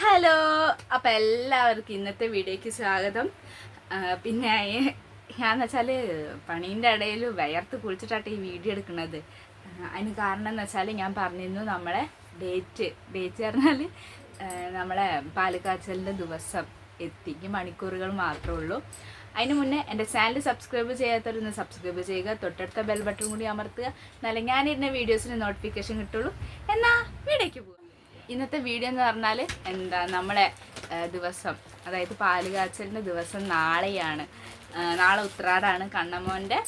Hello, അപ്പം എല്ലാവർക്കും ഇന്നത്തെ വീഡിയോയ്ക്ക് സ്വാഗതം. പിന്നെ ഞാന്ന് വെച്ചാൽ പണീൻ്റെ ഇടയിൽ വിയർത്ത് കുളിച്ചിട്ടാണ് ഈ വീഡിയോ എടുക്കുന്നത്. അതിന് കാരണം എന്ന് വെച്ചാൽ ഞാൻ പറഞ്ഞിരുന്നു നമ്മളെ ഡേറ്റ് പറഞ്ഞാൽ നമ്മളെ പാലുകാച്ചലിൻ്റെ ദിവസം എത്തിക്ക് മണിക്കൂറുകൾ മാത്രമേ ഉള്ളൂ. അതിന് മുന്നേ എൻ്റെ ചാനൽ സബ്സ്ക്രൈബ് ചെയ്യാത്തവരൊന്ന് സബ്സ്ക്രൈബ് ചെയ്യുക, തൊട്ടടുത്ത ബെൽ ബട്ടൺ കൂടി അമർത്തുക, എന്നാലേ ഞാനിരുന്ന വീഡിയോസിന് നോട്ടിഫിക്കേഷൻ കിട്ടുള്ളൂ. എന്നാൽ വീഡിയോയ്ക്ക് പോകും. ഇന്നത്തെ വീഡിയോ എന്ന് പറഞ്ഞാൽ നമ്മളെ ദിവസം, അതായത് പാലുകാച്ചലിൻ്റെ ദിവസം നാളെയാണ്. നാളെ ഉത്രാടാണ് കണ്ണമ്മോൻ്റെ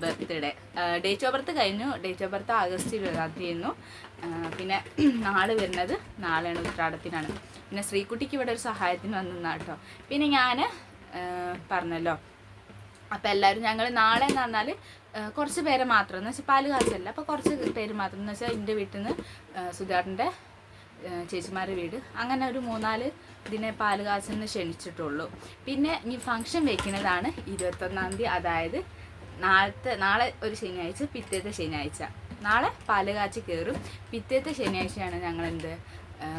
ബർത്ത്ഡേ. ഡേറ്റ് ഓഫ് ബർത്ത് കഴിഞ്ഞു. ഡേറ്റ് ഓഫ് ബർത്ത് ആഗസ്റ്റ് 20 പിന്നെ നാളെ വരുന്നത് നാളെയാണ്, ഉത്രാടത്തിനാണ്. പിന്നെ ശ്രീകുട്ടിക്ക് ഇവിടെ ഒരു സഹായത്തിന് വന്നിരുന്നാട്ടോ. പിന്നെ ഞാൻ പറഞ്ഞല്ലോ, അപ്പോൾ എല്ലാവരും ഞങ്ങൾ നാളെ എന്ന് പറഞ്ഞാൽ കുറച്ച് പേരെ മാത്രം എന്ന് വെച്ചാൽ പാലുകാച്ചല്ല, അപ്പോൾ കുറച്ച് പേര് മാത്രം എന്ന് വെച്ചാൽ എൻ്റെ വീട്ടിൽ നിന്ന് സുധാറിൻ്റെ ചേച്ചിമാരുടെ വീട്, അങ്ങനെ ഒരു 3-4 ഇതിനെ പാലുകാച്ചലിന് ക്ഷണിച്ചിട്ടുള്ളൂ. പിന്നെ ഇനി ഫംഗ്ഷൻ വെക്കുന്നതാണ് 21-ാം തീയതി, അതായത് നാളെ ഒരു ശനിയാഴ്ച, പിറ്റേത്തെ ശനിയാഴ്ച. നാളെ പാലുകാച്ചി കയറും, പിറ്റേത്തെ ശനിയാഴ്ചയാണ് ഞങ്ങൾ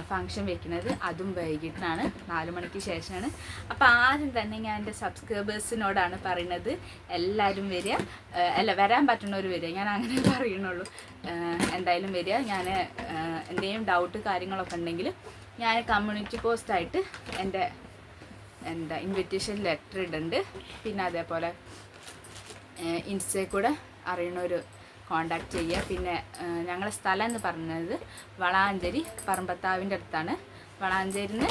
ഫംഗ്ഷൻ വെക്കുന്നത്. അതും വൈകിട്ടാണ്, 4 മണിക്ക് ശേഷമാണ്. അപ്പോൾ ആദ്യം തന്നെ ഞാൻ എൻ്റെ സബ്സ്ക്രൈബേഴ്സിനോടാണ് പറയുന്നത്, എല്ലാവരും വരിക. വരാൻ പറ്റുന്നവർ വരിക, ഞാൻ അങ്ങനെ പറയുന്നുള്ളൂ. എന്തായാലും വരിക. ഞാൻ എന്തെങ്കിലും ഡൗട്ട് കാര്യങ്ങളൊക്കെ ഉണ്ടെങ്കിൽ ഞാൻ കമ്മ്യൂണിറ്റി പോസ്റ്റായിട്ട് എൻ്റെ ഇൻവിറ്റേഷൻ ലെറ്റർ ഇടുന്നുണ്ട്. പിന്നെ അതേപോലെ ഇൻസ്റ്റയിൽ കൂടെ അറിയണൊരു കോണ്ടാക്ട് ചെയ്യുക. പിന്നെ ഞങ്ങളുടെ സ്ഥലം എന്ന് പറഞ്ഞത് വളാഞ്ചേരി പറമ്പത്താവിൻ്റെ അടുത്താണ്. വളാഞ്ചേരിയിൽ നിന്ന്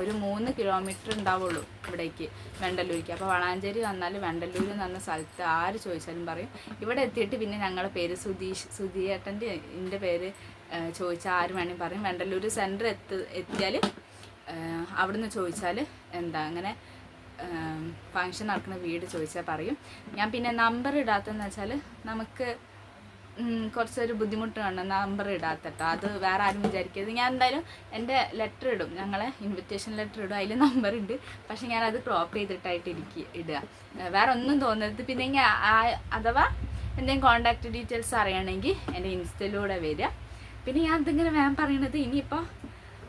ഒരു 3 കിലോമീറ്റർ ഉണ്ടാവുള്ളൂ ഇവിടേക്ക്, വെണ്ടല്ലൂരിക്ക്. അപ്പോൾ വളാഞ്ചേരി വന്നാൽ വെണ്ടല്ലൂർ എന്ന് പറഞ്ഞ സ്ഥലത്ത് ആര് ചോദിച്ചാലും പറയും. ഇവിടെ എത്തിയിട്ട് പിന്നെ ഞങ്ങളുടെ പേര് സുധീയേട്ടൻ്റെ എൻ്റെ പേര് ചോദിച്ചാൽ ആര് വേണമെങ്കിൽ പറയും. വെണ്ടല്ലൂർ സെൻറ്റർ എത്തിയാൽ അവിടുന്ന് ചോദിച്ചാൽ അങ്ങനെ ഫങ്ഷൻ നടക്കുന്ന വീട് ചോദിച്ചാൽ പറയും. ഞാൻ പിന്നെ നമ്പർ ഇടാത്തതെന്ന് വെച്ചാൽ നമുക്ക് കുറച്ചൊരു ബുദ്ധിമുട്ട് കാണും നമ്പർ ഇടാത്തട്ടോ. അത് വേറെ ആരും വിചാരിക്കരുത്. ഞാൻ എന്തായാലും എൻ്റെ ലെറ്റർ ഇടും, ഞങ്ങളെ ഇൻവിറ്റേഷൻ ലെറ്റർ ഇടും, അതിൽ നമ്പർ ഉണ്ട്. പക്ഷെ ഞാനത് ക്രോപ്പ് ചെയ്തിട്ടായിട്ട് ഇടുക, വേറെ ഒന്നും തോന്നരുത്. പിന്നെ അഥവാ എന്തെങ്കിലും കോൺടാക്റ്റ് ഡീറ്റെയിൽസ് അറിയണമെങ്കിൽ എൻ്റെ ഇൻസ്റ്റയിലൂടെ വരിക. പിന്നെ ഞാൻ എന്തെങ്കിലും വേണം പറയണത്, ഇനിയിപ്പോൾ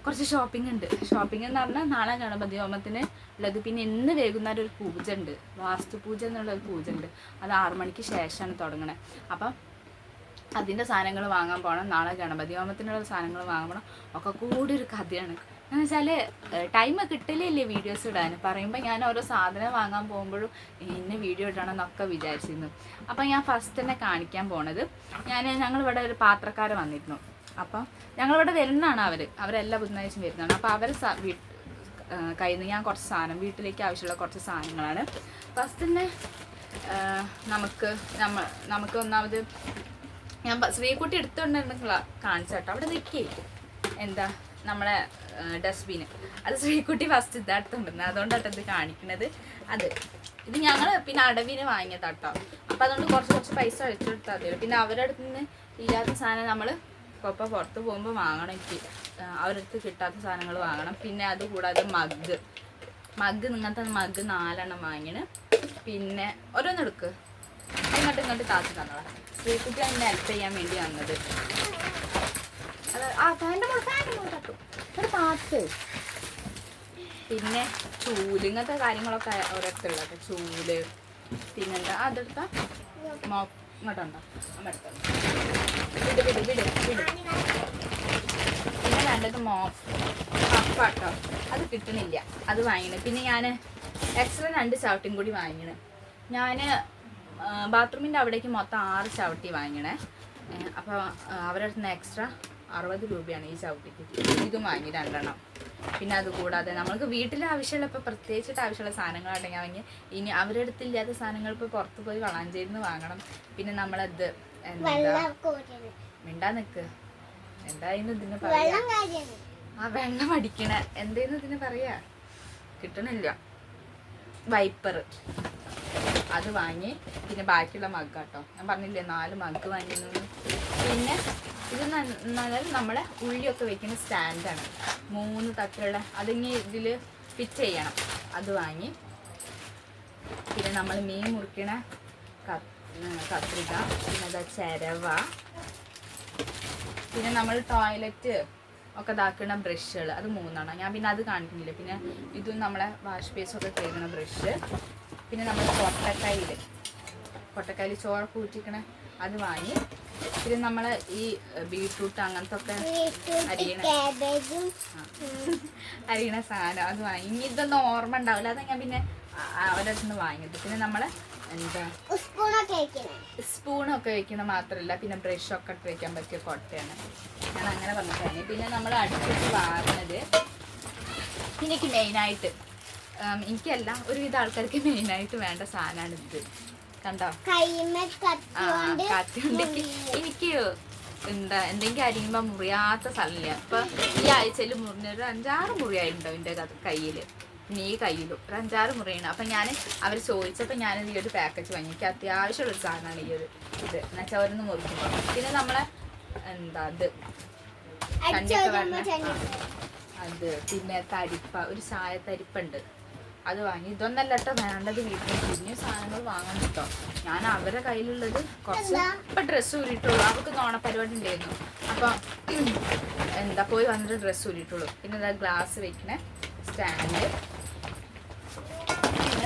കുറച്ച് ഷോപ്പിംഗ് ഉണ്ട്. ഷോപ്പിംഗ് എന്ന് പറഞ്ഞാൽ നാളെ ഗണപതി ഹോമത്തിന് ഉള്ളത്. പിന്നെ ഇന്ന് വൈകുന്നേരം ഒരു പൂജ ഉണ്ട്, വാസ്തുപൂജ എന്നുള്ള ഒരു പൂജ ഉണ്ട്. അത് 6 മണിക്ക് ശേഷമാണ് തുടങ്ങണത്. അപ്പം അതിൻ്റെ സാധനങ്ങൾ വാങ്ങാൻ പോകണം. നാളെ ഗണപതി ഹോമത്തിനുള്ള സാധനങ്ങൾ വാങ്ങാൻ പോകണം. ഒക്കെ കൂടി ഒരു കഥയാണ്. എന്ന് വെച്ചാൽ ടൈം കിട്ടലില്ലേ വീഡിയോസ് ഇടാൻ. പറയുമ്പോൾ ഞാൻ ഓരോ സാധനം വാങ്ങാൻ പോകുമ്പോഴും ഇന്ന വീഡിയോ ഇടണം എന്നൊക്കെ വിചാരിച്ചിരുന്നു. അപ്പം ഞാൻ ഫസ്റ്റ് തന്നെ കാണിക്കാൻ പോണത്, ഞങ്ങളിവിടെ ഒരു പാത്രക്കാർ വന്നിരുന്നു. അപ്പം ഞങ്ങളിവിടെ വരുന്നതാണ് അവരെല്ലാ ബുധനാഴ്ചയും വരുന്നതാണ്. അപ്പോൾ അവർ കയ്യിൽ നിന്ന് ഞാൻ കുറച്ച് സാധനം, വീട്ടിലേക്ക് ആവശ്യമുള്ള കുറച്ച് സാധനങ്ങളാണ്. ഫസ്റ്റ് തന്നെ നമുക്ക് ഒന്നാമത് ഞാൻ ശ്രീകുട്ടി എടുത്തുകൊണ്ടിരുന്ന കാണിച്ചു കേട്ടോ. അവിടെ നിൽക്കേ നമ്മളെ ഡസ്റ്റ്ബിന്, അത് ശ്രീകുട്ടി ഫസ്റ്റ് ഇതെടുത്തുകൊണ്ടിരുന്നത്, അതുകൊണ്ടാട്ടോ ഇത് കാണിക്കുന്നത്. ഇത് ഞങ്ങൾ പിന്നെ അടവിന് വാങ്ങിയതാട്ടോ. അപ്പോൾ അതുകൊണ്ട് കുറച്ച് പൈസ അഴിച്ചു കൊടുത്താൽ മതിയല്ലോ. പിന്നെ അവരുടെ അടുത്ത് നിന്ന് ഇല്ലാത്ത സാധനം നമ്മൾ ഇപ്പോൾ പുറത്ത് പോകുമ്പോൾ വാങ്ങണം. എനിക്ക് അവരുടെ അടുത്ത് കിട്ടാത്ത സാധനങ്ങൾ വാങ്ങണം. പിന്നെ അതുകൂടാതെ മഗ് ഇങ്ങനത്തെ മഗ് 4 എണ്ണം വാങ്ങിയാണ്. പിന്നെ ഓരോന്നെടുക്ക്, ഇങ്ങോട്ട് താത്തി തന്നോളാം. ശ്രീകുട്ടി അതിനെ ഹെൽപ്പ് ചെയ്യാൻ വേണ്ടി വന്നത്. താത്ത്. പിന്നെ ചൂല്, ഇങ്ങനത്തെ കാര്യങ്ങളൊക്കെ ഓരോരുത്തരുള്ളത്. ചൂല് പിന്നെന്താ അതെടുത്താ ഇങ്ങോട്ടുണ്ടോ, അമ്മ എടുത്തോ. വിട്. പിന്നെ വേണ്ടത് കപ്പാട്ടോ, അത് കിട്ടണില്ല, അത് വാങ്ങിണ്. പിന്നെ ഞാൻ എക്സ്ട്രാ 2 ചവിട്ടിയും കൂടി വാങ്ങിണ്. ഞാൻ ബാത്റൂമിൻ്റെ അവിടേക്ക് മൊത്തം 6 ചവിട്ടി വാങ്ങിണേ. അപ്പോൾ അവരുടെ അടുത്ത് നിന്ന് എക്സ്ട്രാ 60 രൂപയാണ് ഈ ചവിട്ടിക്ക്. ഇതും വാങ്ങി 2 എണ്ണം. പിന്നെ അതുകൂടാതെ നമ്മൾക്ക് വീട്ടിലെ ആവശ്യമുള്ള, ഇപ്പോൾ പ്രത്യേകിച്ചിട്ട് ആവശ്യമുള്ള സാധനങ്ങളുണ്ടെങ്കിൽ വാങ്ങി. ഇനി അവരുടെ അടുത്തില്ലാത്ത സാധനങ്ങൾ ഇപ്പോൾ പുറത്ത് പോയി വളാഞ്ചേരിയിൽ നിന്ന് വാങ്ങണം. പിന്നെ നമ്മളത് മിണ്ടാ നിൽക്ക്, എന്തായിരുന്നു ഇതിന് പറയാ, വെള്ളം അടിക്കണ എന്തായിരുന്നു ഇതിന് പറയാ, കിട്ടണില്ല. വൈപ്പർ അത് വാങ്ങി. പിന്നെ ബാക്കിയുള്ള മഗ് കേട്ടോ, ഞാൻ പറഞ്ഞില്ലേ 4 മഗ് വാങ്ങിയിരുന്നു. പിന്നെ ഇത് നമ്മളെ ഉള്ളിയൊക്കെ വെക്കുന്ന സ്റ്റാൻഡാണ്, 3 തട്ടുള്ള, അതിങ്ങനെ ഇതിൽ ഫിറ്റ് ചെയ്യണം, അത് വാങ്ങി. പിന്നെ നമ്മൾ മീൻ മുറിക്കണ കത്രിക, പിന്നെ ചിരവ, പിന്നെ നമ്മൾ ടോയ്ലറ്റ് ഒക്കെ ഇതാക്കുന്ന ബ്രഷുകൾ, അത് 3 ഞാൻ പിന്നെ അത് കാണിക്കുന്നില്ല. പിന്നെ ഇതും നമ്മളെ വാഷ് ബേസൊക്കെ കഴുകുന്ന ബ്രഷ്. പിന്നെ നമ്മൾ കൊട്ടക്കയിൽ ചോറൊക്കെ ഊറ്റിക്കണ അത് വാങ്ങി. പിന്നെ നമ്മൾ ഈ ബീട്രൂട്ട് അങ്ങനത്തെ ഒക്കെ അരിയണ സാധനം അത് വാങ്ങി. ഇനി ഇതൊന്നും ഓർമ്മ ഉണ്ടാവില്ല, അത് ഞാൻ പിന്നെ അവരുടെ അടുത്ത് നിന്ന് വാങ്ങിയത്. പിന്നെ നമ്മൾ എന്താ സ്പൂണൊക്കെ വെക്കണ മാത്രമല്ല, പിന്നെ ബ്രഷൊക്കെ ഇട്ട് വെക്കാൻ പറ്റിയ കൊട്ടയാണ്. ഞാൻ അങ്ങനെ പറഞ്ഞിട്ടാണ്. പിന്നെ നമ്മൾ അടുപ്പിച്ച് വാങ്ങുന്നത് എനിക്ക് മെയിനായിട്ട്, എനിക്കല്ല ഒരുവിധ ആൾക്കാർക്ക് മെയിനായിട്ട് വേണ്ട സാധനമാണ് ഇത്. കണ്ടോ, കത്തിയുണ്ട്. എനിക്ക് എന്താ എന്തെങ്കിലും അരിയുമ്പോൾ മുറിയാത്ത സ്ഥലമില്ല. ഇപ്പൊ ഈ ആഴ്ചയിൽ മുറിഞ്ഞൊരു 5-6 മുറിയായിട്ടുണ്ടോ എൻ്റെ കയ്യില്. പിന്നെ ഈ കയ്യിലും ഒരു 5-6 മുറിയാണ്. അപ്പൊ ഞാൻ അവർ ചോദിച്ചപ്പോൾ ഞാനിത് ഈ ഒരു പാക്കേജ് വാങ്ങി. എനിക്ക് അത്യാവശ്യമുള്ളൊരു സാധനമാണ് ഈ ഒരു ഇത് എന്നുവെച്ചാൽ അവരൊന്ന് മുറിക്കുമ്പോൾ. പിന്നെ നമ്മളെ എന്താ അത് ചണ്ടിയൊക്കെ വേണ്ട അത്, പിന്നെ തരിപ്പ, ഒരു ചായ തരിപ്പുണ്ട്, അത് വാങ്ങി. ഇതൊന്നല്ല കേട്ടോ വേണ്ടത്, വീട്ടിൽ പിന്നെ സാധനങ്ങൾ വാങ്ങാൻ കേട്ടോ. ഞാൻ അവരുടെ കയ്യിലുള്ളത് കുറച്ച് ഇപ്പം ഡ്രസ്സ് ഊരിയിട്ടുള്ളൂ. അവർക്ക് ഓണപ്പരിപാടി ഉണ്ടായിരുന്നു. അപ്പം എന്താ പോയി വന്നിട്ട് ഡ്രസ്സ് ഊരിയിട്ടുള്ളൂ. പിന്നെ എന്താ ഗ്ലാസ് വെക്കണ സ്റ്റാൻഡ്,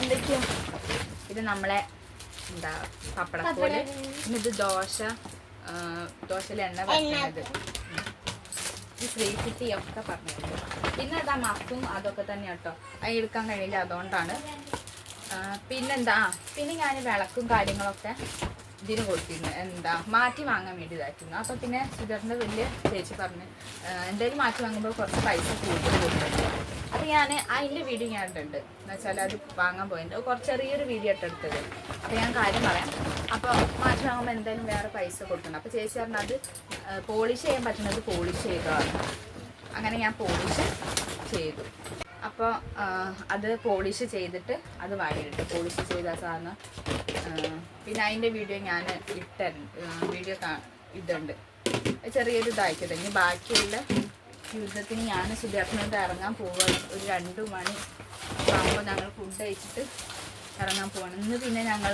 എന്തൊക്കെയോ. പിന്നെ നമ്മളെ എന്താ പപ്പടക്കോല്. പിന്നെ ഇത് ദോശയിൽ എണ്ണ വയ്ക്കുന്നത്, ഈ ശ്രീകുട്ടി ഒക്കെ പറഞ്ഞിട്ടുണ്ട്. പിന്നെ അതാ മക്കും അതൊക്കെ തന്നെ കേട്ടോ, അത് എടുക്കാൻ കഴിയില്ല, അതുകൊണ്ടാണ്. പിന്നെന്താ, പിന്നെ ഞാൻ വിളക്കും കാര്യങ്ങളൊക്കെ ഇതിന് കൊടുത്തിരുന്നു, എന്താ മാറ്റി വാങ്ങാൻ വേണ്ടി ഇതായിരുന്നു. അപ്പം പിന്നെ സുധറിൻ്റെ വലിയ ചേച്ചി പറഞ്ഞ് എന്തായാലും മാറ്റി വാങ്ങുമ്പോൾ കുറച്ച് പൈസ കൂടുതൽ കൊടുത്തിട്ടുണ്ട്. അപ്പം ഞാൻ അതിൻ്റെ വീഡിയോ ഞാൻ ഇട്ടുണ്ട്, എന്ന് വെച്ചാൽ അത് വാങ്ങാൻ പോയിട്ടുണ്ട്. കുറച്ച് ചെറിയൊരു വീഡിയോ ഇട്ടെടുത്തത്. അപ്പം ഞാൻ കാര്യം പറയാം. അപ്പോൾ മാറ്റി വാങ്ങുമ്പോൾ എന്തായാലും വേറെ പൈസ കൊടുക്കണം. അപ്പോൾ ചേച്ചി പറഞ്ഞാൽ അത് പോളിഷ് ചെയ്യാൻ പറ്റുന്നത് പോളിഷ് ചെയ്തതാണ്. അങ്ങനെ ഞാൻ പോളിഷ് ചെയ്തു. അപ്പോൾ അത് പോളിഷ് ചെയ്തിട്ട് അത് വാങ്ങിയിട്ട് പോളിഷ് ചെയ്ത സാധനം. പിന്നെ അതിൻ്റെ വീഡിയോ ഞാൻ വീഡിയോ ഇതുണ്ട്, ചെറിയൊരു ഇതാക്കിയത്. ഇനി ബാക്കിയുള്ള യുദ്ധത്തിന് ഞാൻ സുധേട്ടനായിട്ട് ഇറങ്ങാൻ പോവുകയാണ്. ഒരു 2 മണി ആകുമ്പോൾ ഞങ്ങൾ ഫുഡ് കഴിച്ചിട്ട് ഇറങ്ങാൻ പോവാണ്. ഇന്ന് പിന്നെ ഞങ്ങൾ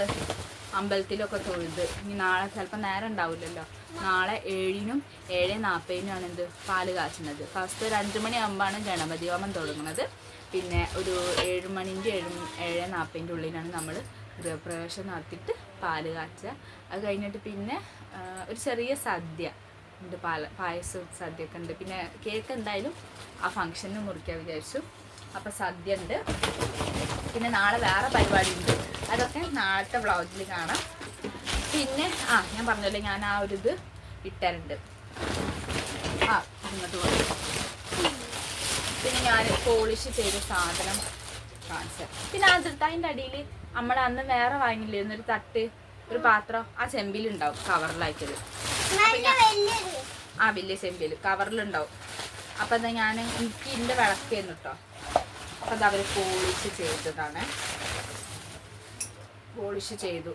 അമ്പലത്തിലൊക്കെ തൊഴുത്, ഇനി നാളെ ചിലപ്പോൾ നേരം ഉണ്ടാവില്ലല്ലോ. നാളെ 7-നും 7:40-നും എന്ത് പാല് കാച്ചുന്നത്. ഫസ്റ്റ് ഒരു 5 മണിയാകുമ്പോഴാണ് ഗണപതി ഹോമം തുടങ്ങുന്നത്. പിന്നെ ഒരു 7 മണിൻ്റെ 7:40-ൻ്റെ ഉള്ളിലാണ് നമ്മൾ ഗൃഹപ്രവേശം നടത്തിയിട്ട് പാല് കാച്ചുക. അത് കഴിഞ്ഞിട്ട് പിന്നെ ഒരു ചെറിയ സദ്യ ഉണ്ട്, പായസവും സദ്യയൊക്കെ ഉണ്ട്. പിന്നെ കേക്ക് എന്തായാലും ആ ഫംഗ്ഷന് മുറിക്കാൻ വിചാരിച്ചു. അപ്പോൾ സദ്യ ഉണ്ട്. പിന്നെ നാളെ വേറെ പരിപാടി ഉണ്ട്, അതൊക്കെ നാളത്തെ വ്ളോഗിൽ കാണാം. പിന്നെ ഞാൻ പറഞ്ഞല്ലോ, ഞാൻ ആ ഒരു ഇത് ഇട്ടുണ്ട്. ഇങ്ങോട്ട് പോയി. പിന്നെ ഞാൻ പോളിഷ് ചെയ്ത സാധനം കാണിച്ചത്. പിന്നെ അതിൻ്റെ അടിയിൽ നമ്മൾ അന്ന് വേറെ വാങ്ങില്ലായിരുന്നു ഒരു തട്ട്, ഒരു പാത്രം, ആ ചെമ്പിലുണ്ടാവും കവറിലാക്കിയത്. വലിയ ചെമ്പിൽ കവറിലുണ്ടാവും. അപ്പം എന്താ ഞാൻ എനിക്ക് ഇതിൻ്റെ വിളക്കായിരുന്നു കേട്ടോ. അപ്പം അത് അവർ പോളിഷ് ചെയ്തതാണ്. പോളിഷ് ചെയ്തു.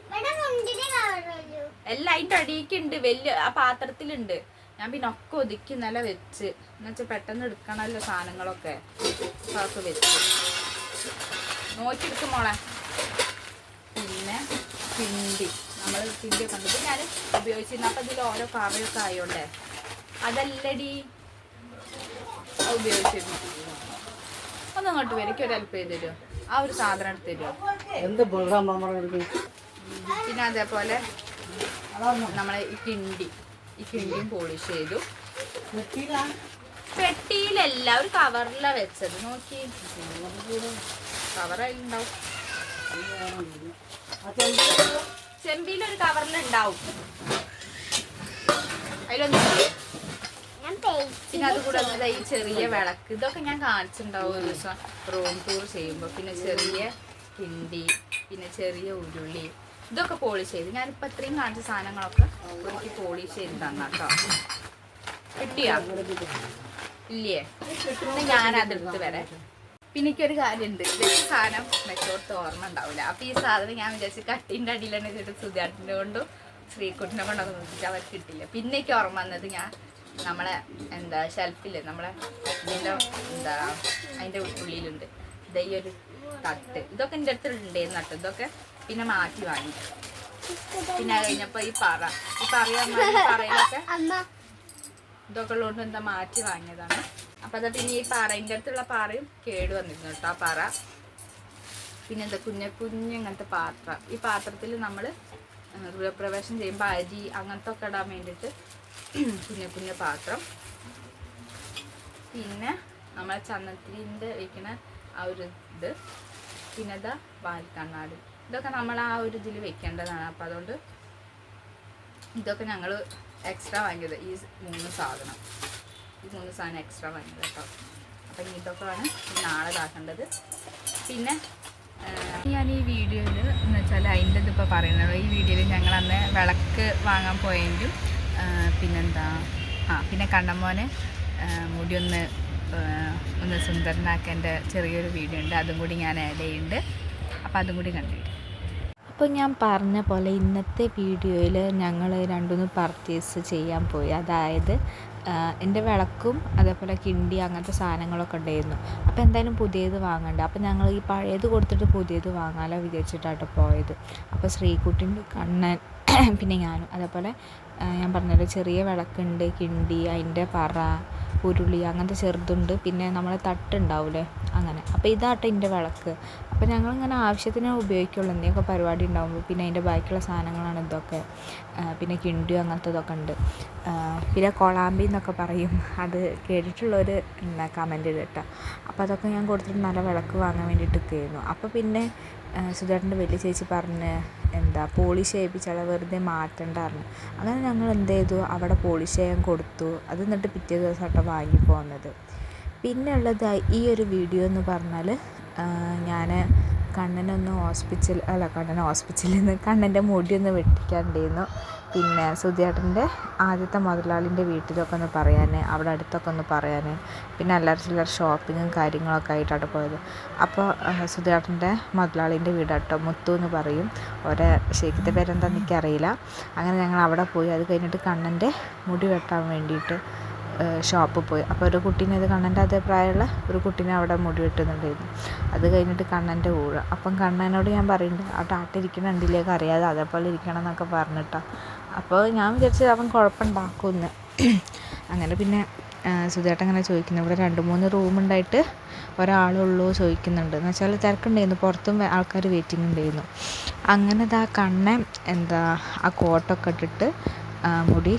എല്ലാം അതിൻ്റെ അടിയിക്കുണ്ട്, വലിയ ആ പാത്രത്തിലുണ്ട്. ഞാൻ പിന്നെ ഒക്കെ ഒതുക്കി നില വെച്ച്, എന്നുവെച്ചാൽ പെട്ടെന്ന് എടുക്കണമല്ലോ സാധനങ്ങളൊക്കെ. അതൊക്കെ വെച്ച് നോക്കിയെടുക്കും മോളെ. പിന്നെ പിണ്ടി, നമ്മൾ പിണ്ടിയൊക്കെ കണ്ടു ഞാൻ ഉപയോഗിച്ചിരുന്നു. അപ്പം ഇതിൽ ഓരോ കറിയൊക്കെ ആയോണ്ടേ അതല്ലടി ഉപയോഗിച്ചിരുന്നു. ഒന്നങ്ങോട്ട് വരും, എനിക്കൊരു ഹെൽപ്പ് ചെയ്ത് തരുമോ? ആ ഒരു സാധനം എടുത്ത് തരുമോ? പിന്നെ അതേപോലെ നമ്മളെ ഈ കിണ്ടിയും പോളിഷ് ചെയ്തു. പെട്ടിയിലല്ല, ഒരു കവറിലാണ് വെച്ചത്. നോക്കി, കവറായിട്ടുണ്ടാവും, ചെമ്പിയിലൊരു കവറിലുണ്ടാവും. അതിലൊന്നും. പിന്നെ അതുകൂടെ ഈ ചെറിയ വിളക്ക്, ഇതൊക്കെ ഞാൻ കാണിച്ചിട്ടുണ്ടാവും ഒരു ദിവസം റൂം ടൂർ ചെയ്യുമ്പോൾ. പിന്നെ ചെറിയ കിണ്ടി, പിന്നെ ചെറിയ ഉരുളി, ഇതൊക്കെ പോളിഷ് ചെയ്ത്. ഞാനിപ്പോൾ ഇത്രയും കാണിച്ച സാധനങ്ങളൊക്കെ ഒരിക്കൽ പോളിഷ് ചെയ്ത് തന്നാട്ടോ. കിട്ടിയാ ഇല്ലേ? ഞാനതെടുത്ത് വരാം. പിന്നെ എനിക്കൊരു കാര്യമുണ്ട്, ഇതൊക്കെ സാധനം മെച്ചോർത്ത് ഓർമ്മ ഉണ്ടാവില്ല. അപ്പോൾ ഈ സാധനം ഞാൻ വിചാരിച്ച് കട്ടിൻ്റെ അടിയിലാണ് ചെയ്തിട്ട് സുധാട്ടിൻ്റെ കൊണ്ടും ശ്രീകുട്ടിനെ കൊണ്ടൊക്കെ നോക്കിയിട്ട് അവർക്ക് കിട്ടില്ല. പിന്നെ എനിക്ക് ഓർമ്മ വന്നത്, ഞാൻ നമ്മളെ എന്താ ഷെൽഫില് നമ്മളെ ഇതിൻ്റെ എന്താ അതിൻ്റെ ഉള്ളിലുണ്ട് ഈ ഒരു തട്ട്. ഇതൊക്കെ എൻ്റെ അടുത്തുണ്ടായിരുന്നു കേട്ടോ. ഇതൊക്കെ പിന്നെ മാറ്റി വാങ്ങി. പിന്നെ കഴിഞ്ഞപ്പോൾ ഈ പറയിലൊക്കെ ഇതൊക്കെ ഉള്ളതുകൊണ്ട് എന്താ മാറ്റി വാങ്ങിയതാണ്. അപ്പോൾ അതാ പിന്നെ ഈ പാറേൻ്റെ അടുത്തുള്ള പാറയും കേട് വന്നിരുന്നു കേട്ടോ ആ പാറ. പിന്നെ എന്താ കുഞ്ഞങ്ങനത്തെ പാത്രം, ഈ പാത്രത്തിൽ നമ്മൾ ഗൃഹപ്രവേശം ചെയ്യുമ്പോൾ അരി അങ്ങനത്തെ ഒക്കെ ഇടാൻ വേണ്ടിയിട്ട് കുഞ്ഞ പാത്രം. പിന്നെ നമ്മളെ ചന്ദനത്തിരിൻ്റെ വയ്ക്കുന്ന ആ ഒരു ഇത്. പിന്നെ ഇതാ വാൽക്കണ്ണാടി, ഇതൊക്കെ നമ്മൾ ആ ഒരു ഇതിൽ വെക്കേണ്ടതാണ്. അപ്പം അതുകൊണ്ട് ഇതൊക്കെ ഞങ്ങൾ എക്സ്ട്രാ വാങ്ങിയത്, ഈ 3 സാധനം എക്സ്ട്രാ വാങ്ങിയത് കേട്ടോ. അപ്പം ഇതൊക്കെയാണ് നാളെ ഇതാക്കേണ്ടത്. പിന്നെ ഞാൻ ഈ വീഡിയോയിൽ എന്ന് വെച്ചാൽ അതിൻ്റെ ഇതിപ്പോൾ പറയുന്നത്, ഈ വീഡിയോയിൽ ഞങ്ങൾ അന്ന് വിളക്ക് വാങ്ങാൻ പോയെങ്കിലും പിന്നെന്താ പിന്നെ കണ്ണമ്മോനെ മുടി ഒന്ന് സുന്ദരനാക്കേണ്ട ചെറിയൊരു വീഡിയോ ഉണ്ട്, അതും കൂടി ഞാൻ ആഡ് ചെയ്യുന്നുണ്ട്. അപ്പോൾ അതും കൂടി കണ്ടിട്ട്. അപ്പോൾ ഞാൻ പറഞ്ഞ പോലെ ഇന്നത്തെ വീഡിയോയിൽ ഞങ്ങൾ 2-3 പർച്ചേസ് ചെയ്യാൻ പോയി. അതായത് എൻ്റെ വിളക്കും അതേപോലെ കിണ്ടി അങ്ങനത്തെ സാധനങ്ങളൊക്കെ ഉണ്ടായിരുന്നു. അപ്പോൾ എന്തായാലും പുതിയത് വാങ്ങണ്ട. അപ്പോൾ ഞങ്ങൾ ഈ പഴയത് കൊടുത്തിട്ട് പുതിയത് വാങ്ങാമല്ലോ വിചാരിച്ചിട്ടാണ് പോയത്. അപ്പോൾ ശ്രീകുട്ടിൻ്റെ കണ്ണൻ പിന്നെ ഞാനും അതേപോലെ ഞാൻ പറഞ്ഞത് ചെറിയ വിളക്കുണ്ട്, കിണ്ടി, അതിൻ്റെ പറ, ഉരുളി അങ്ങനത്തെ ചെറുതുണ്ട്, പിന്നെ നമ്മളെ തട്ടുണ്ടാവില്ലേ അങ്ങനെ. അപ്പോൾ ഇതാട്ടെ എൻ്റെ വിളക്ക്. അപ്പോൾ ഞങ്ങളിങ്ങനെ ആവശ്യത്തിന് ഉപയോഗിക്കുള്ളൂ, എന്തെങ്കിലുമൊക്കെ പരിപാടി ഉണ്ടാകുമ്പോൾ. പിന്നെ അതിൻ്റെ ബാക്കിയുള്ള സാധനങ്ങളാണ് ഇതൊക്കെ. പിന്നെ കിണ്ടിയും അങ്ങനത്തതൊക്കെ ഉണ്ട്. പിന്നെ കൊളാമ്പി എന്നൊക്കെ പറയും, അത് കേട്ടിട്ടുള്ളവർ കമൻറ്റ് കേട്ടോ. അപ്പോൾ അതൊക്കെ ഞാൻ കൊടുത്തിട്ട് നല്ല വിളക്ക് വാങ്ങാൻ വേണ്ടിയിട്ട് നിൽക്കുകയായിരുന്നു. അപ്പോൾ പിന്നെ സുധേട്ടൻ്റെ വലിയ ചേച്ചി പറഞ്ഞ് എന്താ പോളിഷ് ചെയ്യിപ്പിച്ചാൽ വെറുതെ മാറ്റണ്ടായിരുന്നു. അങ്ങനെ ഞങ്ങൾ എന്ത് ചെയ്തു, അവിടെ പോളിഷ് ചെയ്യാൻ കൊടുത്തു. അത് എന്നിട്ട് പിറ്റേ ദിവസമായിട്ട് വാങ്ങി പോകുന്നത്. പിന്നെ ഉള്ളത് ഈ ഒരു വീഡിയോ എന്ന് പറഞ്ഞാൽ ഞാൻ കണ്ണൻ്റെ ഹോസ്പിറ്റലിൽ നിന്ന് കണ്ണൻ്റെ മുടിയൊന്ന് വെട്ടിക്കാനുണ്ടായിരുന്നു. പിന്നെ സുധിയേട്ടൻ്റെ ആദ്യത്തെ മുതലാളിൻ്റെ വീട്ടിലൊക്കെ ഒന്ന് പറയാൻ, അവിടെ അടുത്തൊക്കെ ഒന്ന് പറയാൻ, പിന്നെ അല്ലറ ചില്ലറ ഷോപ്പിങ്ങും കാര്യങ്ങളൊക്കെ ആയിട്ടാണ് പോയത്. അപ്പോൾ സുധിയേട്ടൻ്റെ മുതലാളിൻ്റെ വീടാട്ടോ, മുത്തു എന്ന് പറയും. ശരിക്കത്തെ പേരെന്താണെന്ന് എനിക്കറിയില്ല. അങ്ങനെ ഞങ്ങൾ അവിടെ പോയി. അത് കഴിഞ്ഞിട്ട് കണ്ണൻ്റെ മുടി വെട്ടാൻ വേണ്ടിയിട്ട് ഷോപ്പിൽ പോയി. അപ്പോൾ ഒരു കുട്ടീനെ, ഇത് കണ്ണൻ്റെ അതേ പ്രായമുള്ള ഒരു കുട്ടീനെ അവിടെ മുടി വെട്ടുന്നുണ്ടായിരുന്നു. അത് കഴിഞ്ഞിട്ട് കണ്ണൻ്റെ ഊഴ. അപ്പം കണ്ണനോട് ഞാൻ പറയുന്നുണ്ട്, ആ ടാട്ടിരിക്കണ കണ്ടിലേക്ക് അറിയാതെ അതേപോലെ ഇരിക്കണം എന്നൊക്കെ പറഞ്ഞിട്ടാണ്. അപ്പോൾ ഞാൻ വിചാരിച്ചത് അവൻ കുഴപ്പമുണ്ടാക്കുമെന്ന്. അങ്ങനെ പിന്നെ സുധേട്ടൻ അങ്ങനെ ചോദിക്കുന്നു, ഇവിടെ 2-3 റൂമുണ്ടായിട്ട് ഒരാളുള്ളൂ ചോദിക്കുന്നുണ്ട്. എന്ന് വെച്ചാൽ തിരക്കുണ്ടായിരുന്നു, പുറത്തും ആൾക്കാർ വെയിറ്റിംഗ് ഉണ്ടായിരുന്നു. അങ്ങനെ ഇതാ കണ്ണൻ ആ കോട്ടൊക്കെ ഇട്ടിട്ട് മുടി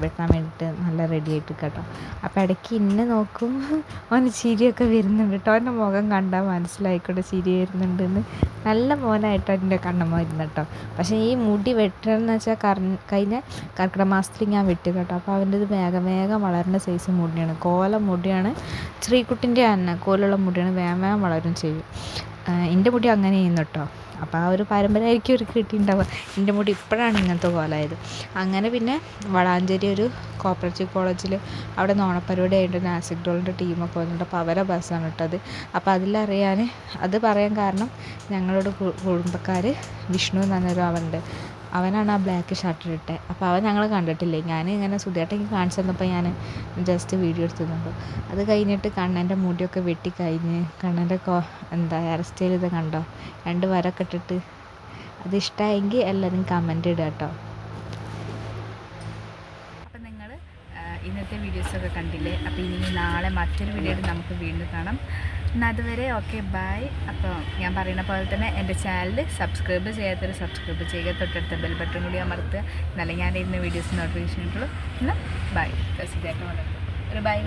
വെട്ടാൻ വേണ്ടിയിട്ട് നല്ല റെഡി ആയിട്ട് കേട്ടോ. അപ്പോൾ ഇടയ്ക്ക് ഇന്നെ നോക്കും, അവന് ചിരിയൊക്കെ വരുന്നുണ്ട് കേട്ടോ. അവൻ്റെ മുഖം കണ്ടാൽ മനസ്സിലായിക്കോട്ടെ ചിരി വരുന്നുണ്ടെന്ന്. നല്ല മോനായിട്ടാണ് എൻ്റെ കണ്ണമ്മ ഇരുന്ന് കേട്ടോ. പക്ഷേ ഈ മുടി വെട്ടണമെന്ന് വെച്ചാൽ കഴിഞ്ഞ കർക്കിടക മാസത്തിൽ ഞാൻ വെട്ടി കേട്ടോ. അപ്പോൾ അവൻ്റെ ഇത് വേഗം വളരുന്ന സൈസ് മുടിയാണ്, കോലം മുടിയാണ്. ശ്രീകുട്ടിൻ്റെ തന്നെ കോലുള്ള മുടിയാണ്, വേഗം വളരും ചെയ്യും. എൻ്റെ മുടി അങ്ങനെ ചെയ്യുന്നു കേട്ടോ. അപ്പോൾ ആ ഒരു പാരമ്പര്യമായിരിക്കും ഒരു കിട്ടിയിട്ടുണ്ടാവുക. എൻ്റെ മുടി ഇപ്പോഴാണ് ഇങ്ങനത്തെ കോലമായത്. അങ്ങനെ പിന്നെ വളാഞ്ചേരി ഒരു കോപ്പറേറ്റീവ് കോളേജിൽ അവിടെ ഓണപ്പരിപാടി ആയിട്ട് നാസിക് ഡോളിൻ്റെ ടീമൊക്കെ വന്നിട്ട്, അപ്പോൾ അവരെ ബസ്സാണ് ഇട്ടത്. അപ്പോൾ അത് പറയാൻ കാരണം ഞങ്ങളുടെ കുടുംബക്കാർ വിഷ്ണു എന്ന് പറഞ്ഞൊരു അവനാണ് ആ ബ്ലാക്ക് ഷർട്ട് ഇട്ടത്. അപ്പോൾ അവൻ ഞങ്ങൾ കണ്ടിട്ടില്ലേ, ഞാൻ ഇങ്ങനെ സുധേട്ടയ്ക്ക് കാണിച്ചു തന്നപ്പോൾ ഞാൻ ജസ്റ്റ് വീഡിയോ എടുത്തുന്നുണ്ട്. അത് കഴിഞ്ഞിട്ട് കണ്ണൻ്റെ മുടിയൊക്കെ വെട്ടിക്കഴിഞ്ഞ് കണ്ണൻ്റെ ഹെയർ സ്റ്റൈൽ ഇത് കണ്ടോ, 2 വരൊക്കെ ഇട്ടിട്ട്. അത് ഇഷ്ടമായെങ്കിൽ എല്ലാവരും കമൻറ്റ് ഇടുക കേട്ടോ. അപ്പം നിങ്ങൾ ഇന്നത്തെ വീഡിയോസൊക്കെ കണ്ടില്ലേ. അപ്പോൾ ഇനി നാളെ മറ്റൊരു വീഡിയോയിൽ നമുക്ക് വീണ്ടും കാണാം. എന്നാൽ അതുവരെ ഓക്കെ ബൈ. അപ്പോൾ ഞാൻ പറയുന്ന പോലെ തന്നെ എൻ്റെ ചാനൽ സബ്സ്ക്രൈബ് ചെയ്യാത്തവർ സബ്സ്ക്രൈബ് ചെയ്യുക, തൊട്ടടുത്ത ബെൽ ബട്ടൺ കൂടി അമർത്തുക, എന്നാലും ഞാൻ ഇരുന്ന വീഡിയോസ് നോട്ടിഫിക്കേഷൻ കിട്ടുള്ളൂ. എന്നാൽ ബൈ. ഒരു ബൈ.